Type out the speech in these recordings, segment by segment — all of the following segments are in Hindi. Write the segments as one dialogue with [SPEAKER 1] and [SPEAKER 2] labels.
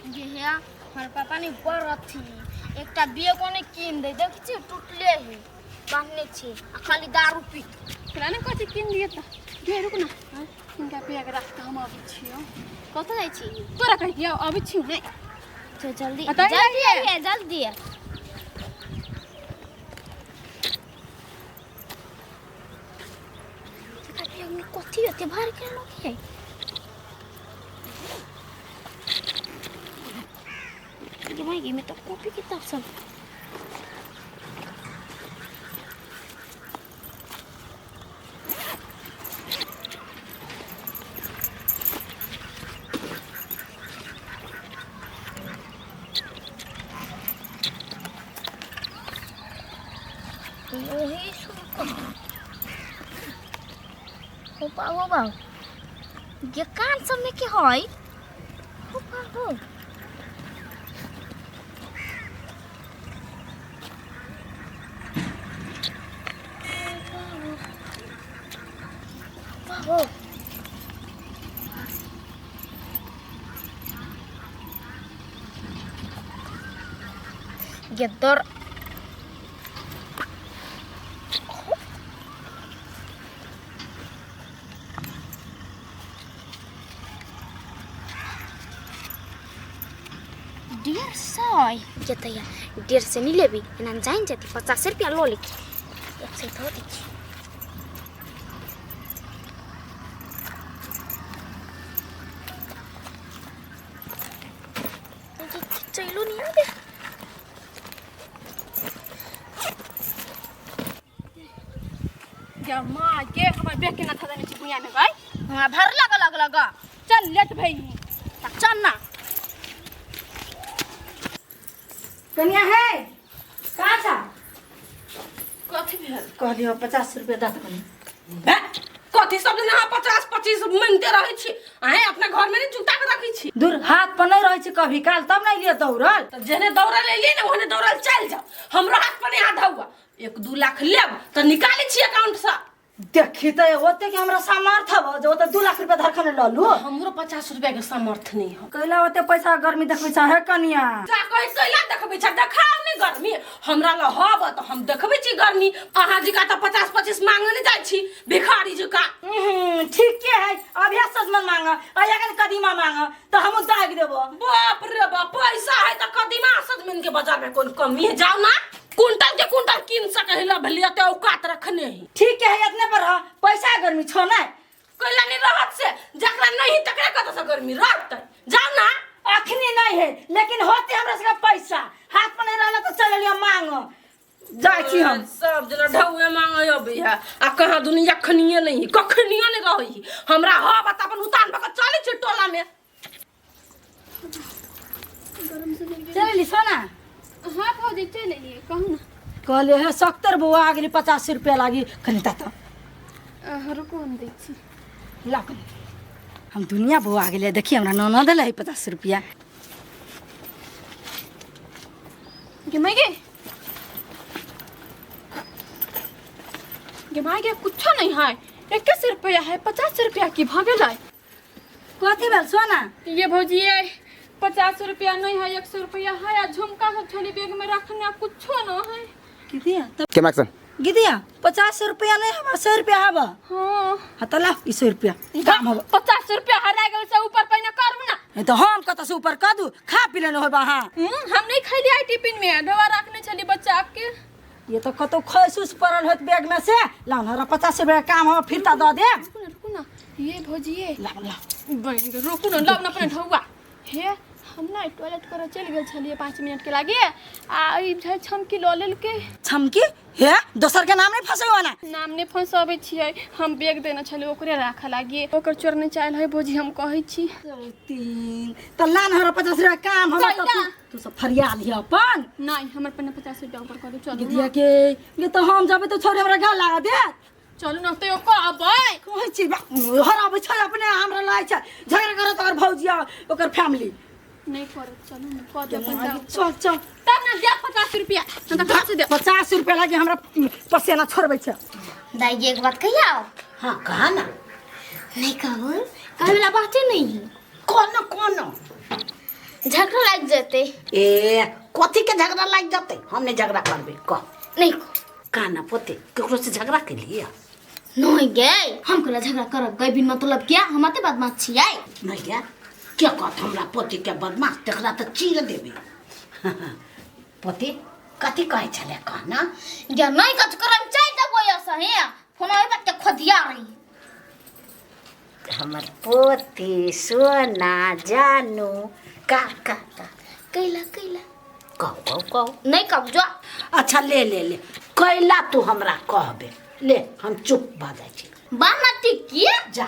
[SPEAKER 1] ये है हमारे पापा ने बड़ थी एक बैग ने किन दे देखी टूटले है बांधने छे खाली दारू पी
[SPEAKER 2] पुराने कथी किन दिए त गे रुक ना इनका बैग रख के हम अबै छियो
[SPEAKER 1] कत जाय छी
[SPEAKER 2] तोरा कह दिया अबै छी नहीं
[SPEAKER 1] तो जल्दी
[SPEAKER 2] बताइए
[SPEAKER 1] जल्दी आइए जल्दी कथी होते बाहर के लोग है ये भाई में तो कॉपी किताब सब यही सुन हो पाओ ये कान सब में के होई हो पाओ हो ये दर डेढ़ सौ जतया 150 नहीं लेबी एना जाइन जती 50 रुपया लो लेके एक से धो दी चलो नहीं आ दे
[SPEAKER 2] या मां के हमर बैग के ना था देने छी बुया में भाई
[SPEAKER 1] हां भर लगा
[SPEAKER 2] चल लेट भई
[SPEAKER 1] चल ना
[SPEAKER 3] कन्या है कहाँ था
[SPEAKER 2] कथी भेल
[SPEAKER 3] कह दियो 50 रुपया दत कनी
[SPEAKER 4] बे कथी सब दिन हां 50 25 मांगते रहै छी आए अपना घर में नहीं जूता के रखी छी
[SPEAKER 3] दूर हाथ पर नहीं रहे छी कभी काल तब नहीं लिए दौड़ल
[SPEAKER 4] तो जेने दौड़ल एलिए ना ओने दौड़ल चल जाओ हमरा हाथ पर नहीं आधा हुआ 1-2 लाख लेब तो निकाले छी अकाउंट से
[SPEAKER 3] देखी तो ओते के हमरा सामर्थ हो जो तो 2 लाख रुपया धरखने ल लू
[SPEAKER 4] हमरो 50 रुपया के सामर्थ नहीं हो
[SPEAKER 3] कैला ओते पैसा गर्मी देखबै चाहे कन्या
[SPEAKER 4] जा कहि कैला देखबै छ देखाओ नहीं गर्मी हमरा ल हब तो हम देखबै छी गर्मी अहाँ जी का तो 50 25 मांगने जाय छी भिखारी जी का
[SPEAKER 3] ठीक के है अब या सजमन मांग अयगन कदीमा मांग तो हम दाग देबो
[SPEAKER 4] बाप रे बाप पैसा है तो कदीमा सजमन के बाजार में कोन कमी है जाओ ना कुंटल के कुंटल किन सके हिला भलिया ते औकात रखने ही
[SPEAKER 3] ठीक है इतने पर पैसा गर्मी छो ना
[SPEAKER 4] कैला नहीं रहत से जकरा नहीं तकरा कत से गर्मी रहत जाओ ना
[SPEAKER 3] अखनी नहीं है लेकिन होते हमरा से पैसा हाथ पर नहीं रहला तो चल लिया मांग जाय छी हम
[SPEAKER 4] सब जना ढौए मांगे अबिया आ कहां दुनिया खनिए नहीं कखनिए नहीं रही हमरा ह बता अपन उतान बक चले छ टोला में
[SPEAKER 3] चल ली सोना
[SPEAKER 2] हां भौजी चले लिए कहू ना
[SPEAKER 3] कहले है 70 बुआ आ गेली 50 रुपया लागी खनिता तो
[SPEAKER 2] रुको हम दै छी
[SPEAKER 3] ला हम दुनिया बुआ आ गेले देखी हमरा ननद ले 50 रुपया
[SPEAKER 2] के मांगे कुछ नहीं है 21 रुपया है 50 रुपया की भागे जाए
[SPEAKER 3] कथी भेल सोना
[SPEAKER 2] ये भौजी 50 रुपया नहीं है 100 रुपया है आ झुमका सब छोली बैग में रखने कुछ न है
[SPEAKER 3] किदिया तब
[SPEAKER 5] क्या मैक्सन
[SPEAKER 3] गिदिया 50 रुपया नहीं हम 100 रुपया हबा
[SPEAKER 2] हां
[SPEAKER 3] हतला 100 रुपया काम हबा
[SPEAKER 2] 50 रुपया हरा गेल से ऊपर पहिने करब ना
[SPEAKER 3] नहीं तो हम कत से ऊपर कदू खा पी लेनो होबा हां
[SPEAKER 2] हम नहीं खैली आई टिफिन में दवा रखने चली बच्चा के
[SPEAKER 3] ये तो कतो खैसूस पड़ल होत बैग में से लान हरा 50 रुपया काम हम फिरता द दे
[SPEAKER 2] रुको ना ये भौजी
[SPEAKER 3] ला
[SPEAKER 2] बन रुको ना लाव ना अपने ढौआ हे हम ना टॉयलेट करे चल गेल छलिए 5 मिनट के लागे आ ई छमकी ल लेल के
[SPEAKER 3] छमकी हे दोसर के नाम नहीं फसैवा ना
[SPEAKER 2] नाम ने फंसाबै छियै हम बैग देना छले ओकरे राखा लागी ओकर चोर नहीं चाहल है भौजी हम कहै छी
[SPEAKER 3] 3 त लान हरा 50 रुपया काम हम तो तू सब फरियाल ही अपन
[SPEAKER 2] नहीं हमर पन्ना 50 रुपया ऊपर कर दो चलो
[SPEAKER 3] दिया के ये तो हम जाबे तो छोरे हमरा गाल लगा दे
[SPEAKER 2] चलो ना तो को अबै
[SPEAKER 3] कहै छी हराबै छ अपने हमरा लाय छ झगड़ा करत और भौजिया ओकर फैमिली
[SPEAKER 2] नहीं कर चलो ना को दे
[SPEAKER 3] चल चल
[SPEAKER 2] तब ना दे 50 रुपया ना तो कहां से दे
[SPEAKER 3] 50 रुपया लागे हमरा पसेना छोड़बै छ
[SPEAKER 1] दाई एक बात कहिया
[SPEAKER 4] हां कहा ना
[SPEAKER 1] नहीं कहूं कहे वाला बात नहीं
[SPEAKER 4] कौन
[SPEAKER 1] झगड़ा लग जाते
[SPEAKER 3] ए कथी के झगड़ा लग जाते? हमने झगड़ा करबे कह
[SPEAKER 1] नहीं
[SPEAKER 3] काना पोते केकरो से झगड़ा के लिए
[SPEAKER 1] नहीं गए हम कला झगड़ा करब गए बिन मतलब क्या हम आते बदमाश छियै
[SPEAKER 3] नहीं क्या क्या कहत हमरा पोते के बदमाश तकरा त चीर देबे पोते कथी कहे छले कहना
[SPEAKER 1] या नहीं कच करम चाय देबो ऐसा है फोन आइ बात के खदिया रही
[SPEAKER 3] हमर पोते सोना जानू का
[SPEAKER 1] कैला
[SPEAKER 3] कहो
[SPEAKER 1] नहीं कब जो
[SPEAKER 3] अच्छा ले कैला तू हमरा कहबे ले हम चुप भा जाय छी
[SPEAKER 1] बाना ठीक किए
[SPEAKER 3] जा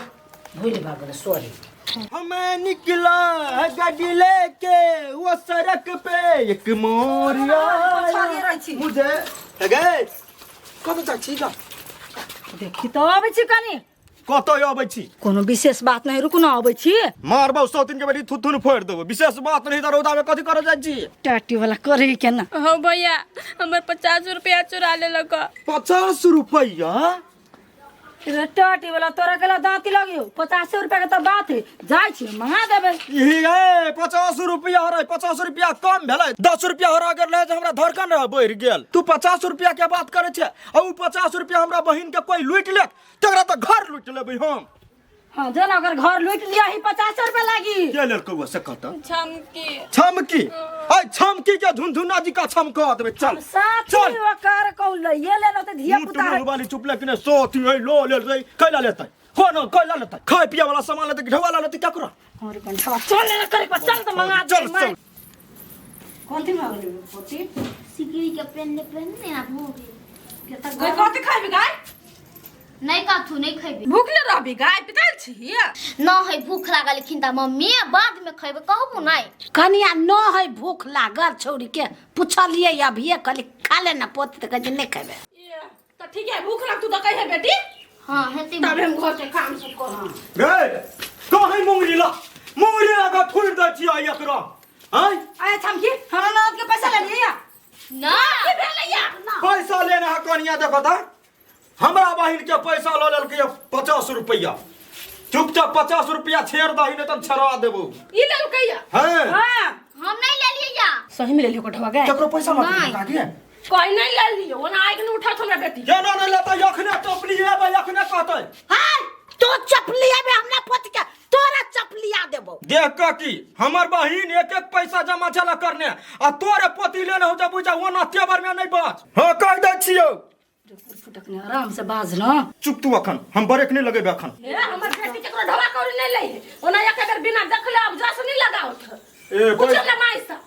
[SPEAKER 3] भूल भागल सॉरी
[SPEAKER 5] हमें निकला है गाड़ी लेके वो सड़क पे एक मोरिया मुझे गए कब तक छी का
[SPEAKER 3] देखी तो आबै छी कनी
[SPEAKER 5] कत आबै छी
[SPEAKER 3] कोनो विशेष बात नहीं रुकु न आबै छी
[SPEAKER 5] मारबौ सौतिन के बेटी थुथुन फोड़ देबो विशेष बात नहीं त रौदा में कथि करे जाइ छी
[SPEAKER 3] टाटी वाला करे केना
[SPEAKER 2] हो भैया हमर 50 रुपया चुरा ले लगा
[SPEAKER 5] 50 रुपया
[SPEAKER 3] टाटी वाला तोरा केला दांती लगियो 50 रुपया के त बात है जाय छी मंगा देबे
[SPEAKER 5] यही गए 50 रुपया हो रहा 50 रुपया कम भेलै 10 रुपया हो रहा अगर ले हमरा धड़कन रह बढ़ गेल तू 50 रुपया के बात करे छे आ उ 50 रुपया हमरा बहिन के कोई लूट ले तकरा त घर लूट लेबै हम
[SPEAKER 3] हां जना अगर घर लूट लिया ही 50 रुपया लागी
[SPEAKER 5] के लेल कौआ से कहता
[SPEAKER 2] छमकी
[SPEAKER 5] आई छमकी के धुनधुना जी का छमका देबे चल
[SPEAKER 3] साथी वकार कहू ले ये ले न त धिया पुता
[SPEAKER 5] मुट्ठी वाली चुप लेकिन सोती है लो ले रे कैला लेतै कोनो कैला लेतै खाय पिया वाला सामान लेतै ढवाला लेतै क्या करा
[SPEAKER 3] और कंठवा चल ले करे पर चल त मंगा
[SPEAKER 5] चल चल
[SPEAKER 3] कौन थी मांगले पोती
[SPEAKER 1] सिकड़ी के पेन ना भूख
[SPEAKER 3] के त
[SPEAKER 4] गई कथी खाइबे गाय
[SPEAKER 1] नहीं काथू नहीं खैबे
[SPEAKER 4] भूखले रहबी गाय पिताल छी
[SPEAKER 1] न है भूख लागल लेकिन त मम्मी बाद में खैबे कहबो नहीं
[SPEAKER 3] कनिया न है भूख लागल छौरी के पूछलिए अभी कहली खा ले ना पोती त कहे नहीं खाबे
[SPEAKER 4] त ठीक है भूख लाग तू त कहे बेटी
[SPEAKER 1] हां हेती
[SPEAKER 4] तब हम घर के काम सब कर
[SPEAKER 5] गए कहीं मुंगरी लगा थोड़ द छी आई एकरा हैं
[SPEAKER 3] आय छमकी हमरा ननद के पैसा ले लिया
[SPEAKER 1] ना
[SPEAKER 4] के भेलैया
[SPEAKER 5] पैसा लेना है कनिया देखो त हमरा बहिन के पैसा ल लेल के 50 रुपया चुपचाप 50 रुपया छेड़ दही नहीं त छरा देबो
[SPEAKER 4] ई लेल कैया
[SPEAKER 5] हैं
[SPEAKER 3] हां
[SPEAKER 1] हम नहीं ले लिए या
[SPEAKER 4] सही में ले लियो कोठवा गए
[SPEAKER 5] केकरो पैसा मत
[SPEAKER 1] नहीं।
[SPEAKER 5] लागे
[SPEAKER 4] कोई नहीं ले लियो ओना आइ के उठा हमरा बेटी
[SPEAKER 5] के ना नहीं लेता यखने टोपली है यखने कहतै
[SPEAKER 3] हां तो चपलिया में हमरा पोती के तोरा चपलिया देबो
[SPEAKER 5] देख का की हमर बहिन एक पैसा जमा चला करने आ तोरे पोती लेने हो जा बुझा ओना तेवर में नहीं बच हां कह दै छियो
[SPEAKER 3] फुटकने आराम से बाज ना
[SPEAKER 5] चुप तू अखन हम ब्रेक नहीं लगेबे अखन
[SPEAKER 4] ए हमर बेटी केकरो ढवा कर नहीं ले ओना एक बेर बिना देखले अब जस नहीं लगाओत
[SPEAKER 5] ए
[SPEAKER 4] कुछ
[SPEAKER 5] कोई
[SPEAKER 4] ले माइसा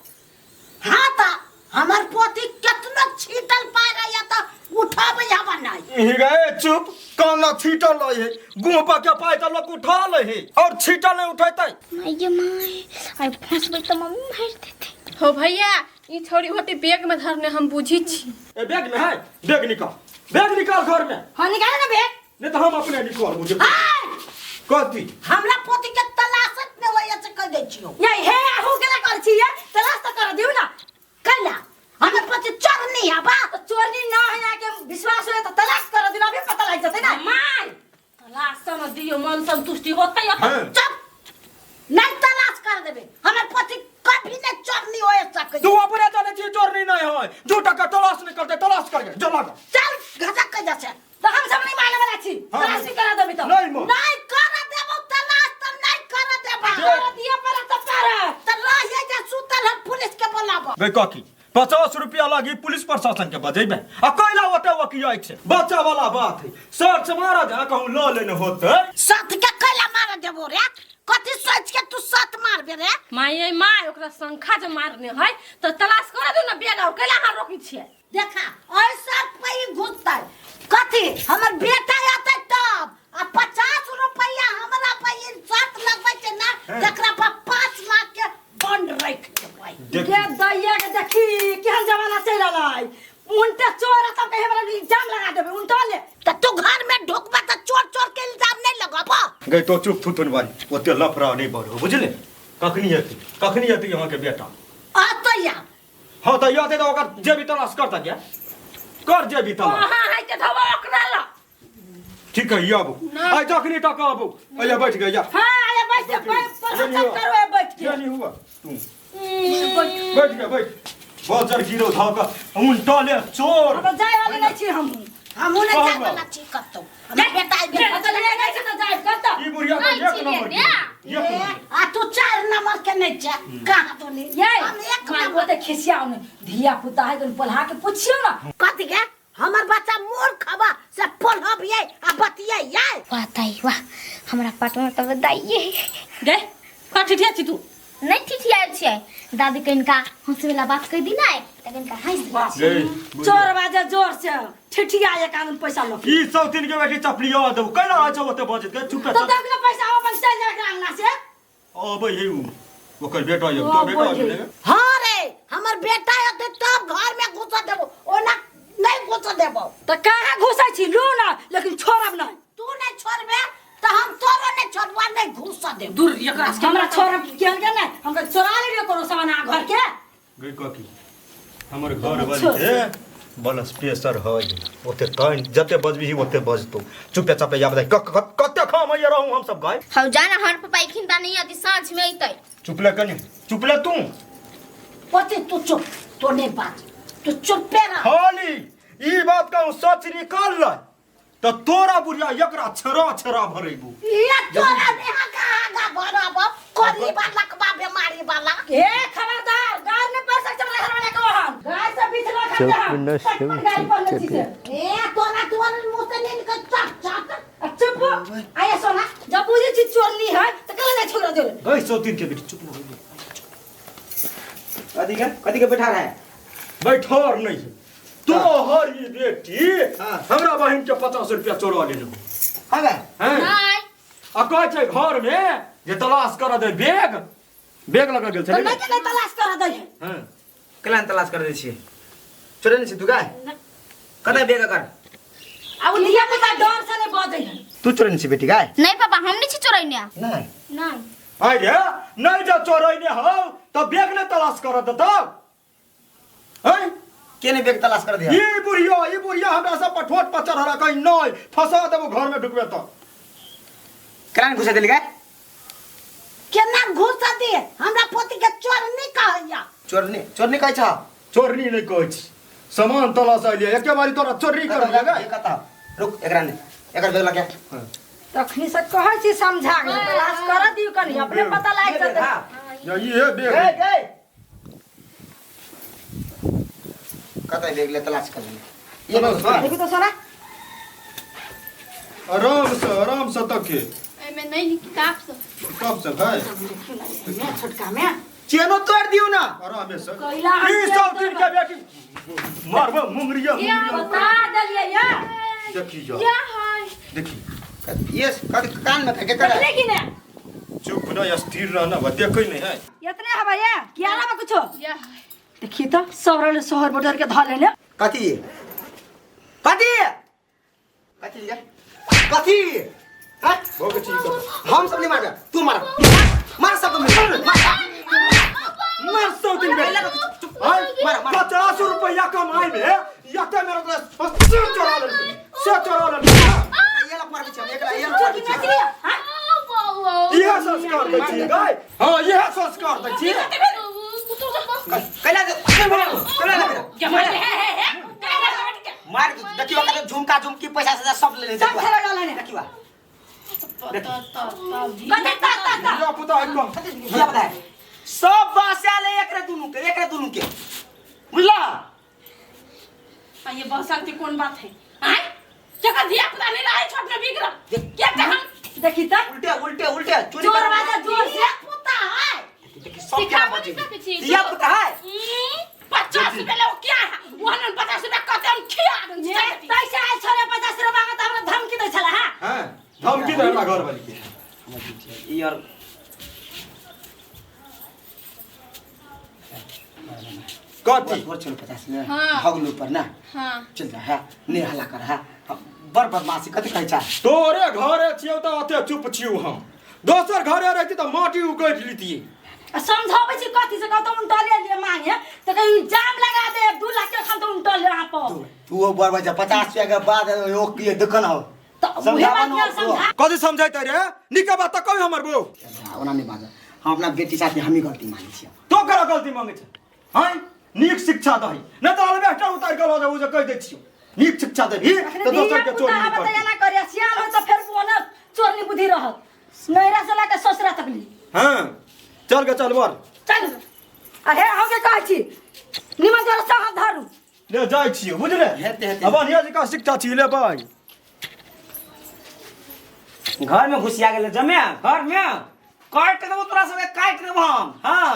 [SPEAKER 3] हां ता हमर पोती कितना छीटल पाए रहा त उठाबे हवा नहीं
[SPEAKER 5] ही गए चुप काना छीटल है गुंपा के पाए त लोग उठा ले है और छीटल नहीं उठैतै
[SPEAKER 1] माय आई फंसबे त मम्मी मार देते
[SPEAKER 2] हो भैया ई छोरी होती बैग में धरने हम बुझी छी
[SPEAKER 5] ए बैग में है बैग निकाल घर में
[SPEAKER 3] हां निकाल ना बे
[SPEAKER 5] नहीं तो हम अपने निकाल मुझे
[SPEAKER 3] हां
[SPEAKER 5] कथी
[SPEAKER 3] हमरा पोती के तलाशत में वया से कह दे छियो ये हे आहू केला कर छिए तलाश त कर दिउ ना कैला हमर पोती चोरनी है बा चोरनी ना है के विश्वास है तो तलाश कर दिन अभी पता लग जते ना
[SPEAKER 4] माय तलाश सन दियो मन संतुष्टि होतै
[SPEAKER 5] हैं
[SPEAKER 3] चुप नहीं तलाश कर देबे हमर पोती कभी नहीं चोरनी होए सके
[SPEAKER 5] तू अपने जाने छी चोर नहीं है झूठा का तलाश नहीं करते तलाश करके जला का
[SPEAKER 3] चल गजक के जैसे तो हम सब नहीं माने वाला छी
[SPEAKER 5] हाँ।
[SPEAKER 3] तलाश नहीं करा देबे तो
[SPEAKER 5] नहीं मां
[SPEAKER 3] नहीं कर देबो तलाश तो नहीं कर देबो
[SPEAKER 5] जे-
[SPEAKER 3] कर दिया पर तो पर तो रहिए जे सुतल हम पुलिस के बुलाबो
[SPEAKER 5] बे काकी 50 रुपया लागी पुलिस प्रशासन के बजेबे आ कैला होते वकिया छै बच्चा वाला बात है सर से मारा जा कहूं ल लेने होते
[SPEAKER 3] साथ के कैला मार देबो रे कथि सोच के तू साथ मारबे रे
[SPEAKER 4] माय माय ओकरा संखा जे मारने है तो तलाश कर दो ना बेगा कैला हां रोकी छिए
[SPEAKER 3] देखा ऐसा पई घुसतै कथि हमर बेटा आते तब आ 50 रुपया हमरा पे साथ लगबै छै ना जकरा पर 5 लाख के बंड रख देबै
[SPEAKER 5] देखी।
[SPEAKER 3] के दैया के देखी केहन जमाना चल रहलै उनते चोर तब के हमरा इल्जाम लगा देबै उनतो ले त तू घर में ढुकबा त चोर के इल्जाम नहीं लगाबो
[SPEAKER 5] गई तो चुप थुथुन वाली ओते लफड़ा नहीं बढ़ो बुझले कखनी हेती यहाँ के बेटा
[SPEAKER 3] आतैया
[SPEAKER 5] हाँ तो याद है तो ओकर जे भी तलाश करता क्या कर जे भी तलाश
[SPEAKER 4] हां हां है के धवा ओकरा ला
[SPEAKER 5] ठीक है ये आबो आई जखनी टका आबो अइया बैठ गया जा
[SPEAKER 3] हां अरे बैठ प्रदर्शन करो बैठ के
[SPEAKER 5] क्या नहीं हुआ तू बैठ गया बैठ बाजार गिरो धाका उल्टा ले चोर
[SPEAKER 3] अब जाए वाले नहीं छी हम ने जाए वाला छी कतो हम बेटा बेटा ले नहीं छी तो जाए कतो
[SPEAKER 5] ई बुढ़िया का एक नंबर ये
[SPEAKER 3] आ तू 4 नंबर के नहीं जा कहां तो नहीं
[SPEAKER 4] ये
[SPEAKER 3] हम एक
[SPEAKER 4] मैं
[SPEAKER 3] नंबर
[SPEAKER 4] बोलते खिसियाओ ने धिया पुता है कन पलहा के पूछियो ना
[SPEAKER 3] कथि के हमर बच्चा मूर्ख बा से पढ़ब ये आ बतिया ये
[SPEAKER 1] वाह ताई वाह हमरा पाटना तो बताइए
[SPEAKER 4] गे का ठिठिया छी तू
[SPEAKER 1] नहीं ठिठियाल छै दादी कनिका हंसे वाला बात कह दी ना त कनिका हंस दी
[SPEAKER 5] ए
[SPEAKER 3] चोर बाजे जोर से ठिठिया ये कानून पैसा लो
[SPEAKER 5] ई सब दिन के बेटी चपलिया दो कैला आ छ ओते बजत के चुप
[SPEAKER 3] तो दगना पैसा अपन चल जा अंगना से
[SPEAKER 5] अब हे ओकर बेटा ये तो बेटा है
[SPEAKER 3] हां रे हमर बेटा होते तब घर में घुसा देबो ओना नहीं घुसा देबो
[SPEAKER 4] तो कहां घुसै छी लो ना लेकिन छोड़ब ना
[SPEAKER 3] तू नहीं छोड़बे तो हम तोरो नहीं छोड़वा नहीं घुसा देबो
[SPEAKER 4] दूर एकरा से
[SPEAKER 3] हमरा छोड़ब के ना हमरा चोरा ले कोनो सामान आ घर के
[SPEAKER 5] गई काकी हमर घर वाली के बलस प्रेशर है ओते टाइम जते बजबी ओते बजतो चुपे चापे या बताई कते खाम ये रहूं हम सब गाय
[SPEAKER 1] हम जाना हर पापा खिंदा नहीं आती सांझ में अइतै
[SPEAKER 5] चुपले कनी चुपले तू
[SPEAKER 3] पति तू चुप तो नहीं बात तू चुप पे रह
[SPEAKER 5] खाली ई बात का सच निकाल ले तो तोरा बुढ़िया एकरा छरा छरा भरेबू
[SPEAKER 3] ये चोरा ने कहां भरब कोरी वाला का बीमारी वाला
[SPEAKER 4] ए खबरदार गाय में पैसा चला हरवाने को हम गाय से बीच में खा गाय पर नहीं से
[SPEAKER 3] ए तोरा मुंह से नहीं निकल चट चट
[SPEAKER 4] चुप आया सोना जब बुझे छी चोरनी है तो कल नहीं छोड़ दे
[SPEAKER 5] गई सौ तीन के बेटी चुप हो
[SPEAKER 6] कथी के बैठा रहा है
[SPEAKER 5] बैठर नहीं है तो हर ये बेटी हमरा बहन के 50 रुपया चोरा ले लो
[SPEAKER 6] हाँ बे
[SPEAKER 5] हैं
[SPEAKER 1] नहीं
[SPEAKER 5] आ कह छै घर में जे तलाश कर दे बैग लगा गेल
[SPEAKER 3] तो
[SPEAKER 5] छै
[SPEAKER 3] नहीं तलाश कर दे
[SPEAKER 5] हैं
[SPEAKER 6] कलान तलाश कर दै छियै चोरे नहीं छी तू गाय कतै बेग कर
[SPEAKER 3] अब लिया पुता डर से नहीं बजे है
[SPEAKER 6] तू चोरे नहीं छी बेटी गाय
[SPEAKER 1] नहीं पापा हम नहीं छी चोरैने
[SPEAKER 6] नहीं
[SPEAKER 1] नहीं
[SPEAKER 5] आई रे नहीं जो चोरैने हो तो बैग ने तलाश कर दे तब हैं
[SPEAKER 6] के नहीं बेग तलाश कर दिया
[SPEAKER 5] ये बुढ़िया हमरा सब पर ठोट पर चढ़ा कहीं नहीं फंसा देबो घर में ढुकबे तो
[SPEAKER 6] कलान घुसा देली गाय
[SPEAKER 3] केना घुस दे हमरा पोती के चोर नहीं कहैया
[SPEAKER 6] चोरनी कहै छ
[SPEAKER 5] चोरनी नहीं कहै छी सामान तलाश आइले एके बारी तोरा चोरी कर दिया गाय
[SPEAKER 6] कता रुक एकरा ने एकर बेग लगा
[SPEAKER 3] तखनी से कहै छी समझा के तलाश कर दियो कनी अपने पता लाग जते
[SPEAKER 5] या ये बैग
[SPEAKER 6] गए कतै बेग ले तलाश कर ले ये बेग
[SPEAKER 3] देखो तो सोना
[SPEAKER 5] आराम से तक के
[SPEAKER 2] ए में नहीं किताब से
[SPEAKER 5] कब से भाई
[SPEAKER 3] मैं छोटका में
[SPEAKER 6] चेनो तोड़ दियो ना
[SPEAKER 5] आराम से
[SPEAKER 3] कैला
[SPEAKER 5] ई सब दिन के बेटी मारबो मुंगरिया
[SPEAKER 3] बता दलिए या
[SPEAKER 5] देखी जा
[SPEAKER 2] क्या है
[SPEAKER 5] देखी
[SPEAKER 6] ये कान में फेंके कर
[SPEAKER 3] देखले कि ने
[SPEAKER 5] चुप ना स्थिर रहना बा देखै नहीं है
[SPEAKER 3] इतने हवा ये क्या ना कुछो
[SPEAKER 2] या है
[SPEAKER 3] देखिए तो सबरे शहर बटर के धर लेले
[SPEAKER 6] कथी कथी कथी ये कथी हट
[SPEAKER 5] बहुत अच्छी तो
[SPEAKER 6] हम सब नहीं मार तू मार मार सब मिल
[SPEAKER 5] मार सौ दिन में
[SPEAKER 6] मार
[SPEAKER 5] 50 रुपया कमाई में या ते मेरा से चोरा ले
[SPEAKER 6] ये लोग मार के एकरा ये लोग मार के
[SPEAKER 5] यह संस्कार दै छी गाय हां यह संस्कार दै छी
[SPEAKER 6] कैला कैला
[SPEAKER 4] क्या मार है
[SPEAKER 6] मार देखियो का झुमका झुमकी पैसा से सब ले ले
[SPEAKER 3] सब खेला डाला ने
[SPEAKER 6] देखियो
[SPEAKER 5] या पता है कौन
[SPEAKER 6] क्या पता है सब बासा ले एकरे दुनु के बुझला
[SPEAKER 4] ये बसंती कौन बात है हैं जगह दिया पता नहीं रहा है छोटना बिगड़ क्या हम
[SPEAKER 3] देखी तो
[SPEAKER 6] उल्टे
[SPEAKER 3] चोर वाला जोर से पुता है
[SPEAKER 6] देखी सब क्या बचे दिया पता है
[SPEAKER 4] 50 रुपए ले क्या है 50 रुपए कहते हम खिया
[SPEAKER 3] ये पैसा है छोरे 50 रुपया मांगत हमरा धमकी दे छला हां
[SPEAKER 5] हैं धमकी दे हमरा घर वाली के
[SPEAKER 6] यार
[SPEAKER 5] कथी
[SPEAKER 6] और चल 50 में
[SPEAKER 2] हाँ।
[SPEAKER 6] भगलू पर ना
[SPEAKER 2] हां
[SPEAKER 6] चल जा है ने हल्ला कर है बर बदमाशी कथी कहै छ
[SPEAKER 5] तोरे घरे छियौ त अते चुप छियौ हम दोसर घरे रहती त माटी उगैठ लीतिए
[SPEAKER 3] समझावे छी कथी से कहतो उनटले लिए मांगे तो कहीं जाम लगा दे 2 लाख के खन तो उनटले यहां पर
[SPEAKER 6] तू वो बर बजा 50 रुपया के बाद ओ के दुकान हो
[SPEAKER 3] तो
[SPEAKER 6] समझावा न
[SPEAKER 3] समझा
[SPEAKER 5] कथी समझाइते रे निका बात त कहि हमर बौ
[SPEAKER 6] ओना नहीं बाजा हम अपना बेटी साथी हम ही गलती मानी छी
[SPEAKER 5] तो करा गलती मांगे छ हैं नीक शिक्षा दही न त अलबेस्टर उतार के ल जाऊ जे कहि दै छियो नीक शिक्षा देही त दोसर के चोरी नहीं करती
[SPEAKER 3] ना करे सियान हो तो फिर बोना चोरनी बुद्धि रहत नैरा से लाके ससुरा तक ली
[SPEAKER 5] हां चल के चल बर
[SPEAKER 3] चल अहे हम के कहै छी निमन जरा संग धरू
[SPEAKER 5] ले जाइ छियो बुझले
[SPEAKER 6] हेते
[SPEAKER 5] अब बढ़िया जी का शिक्षा छी ले भाई
[SPEAKER 6] घर में घुसिया गेले जमे घर में काट देबो तोरा सबके काट देबो हम हां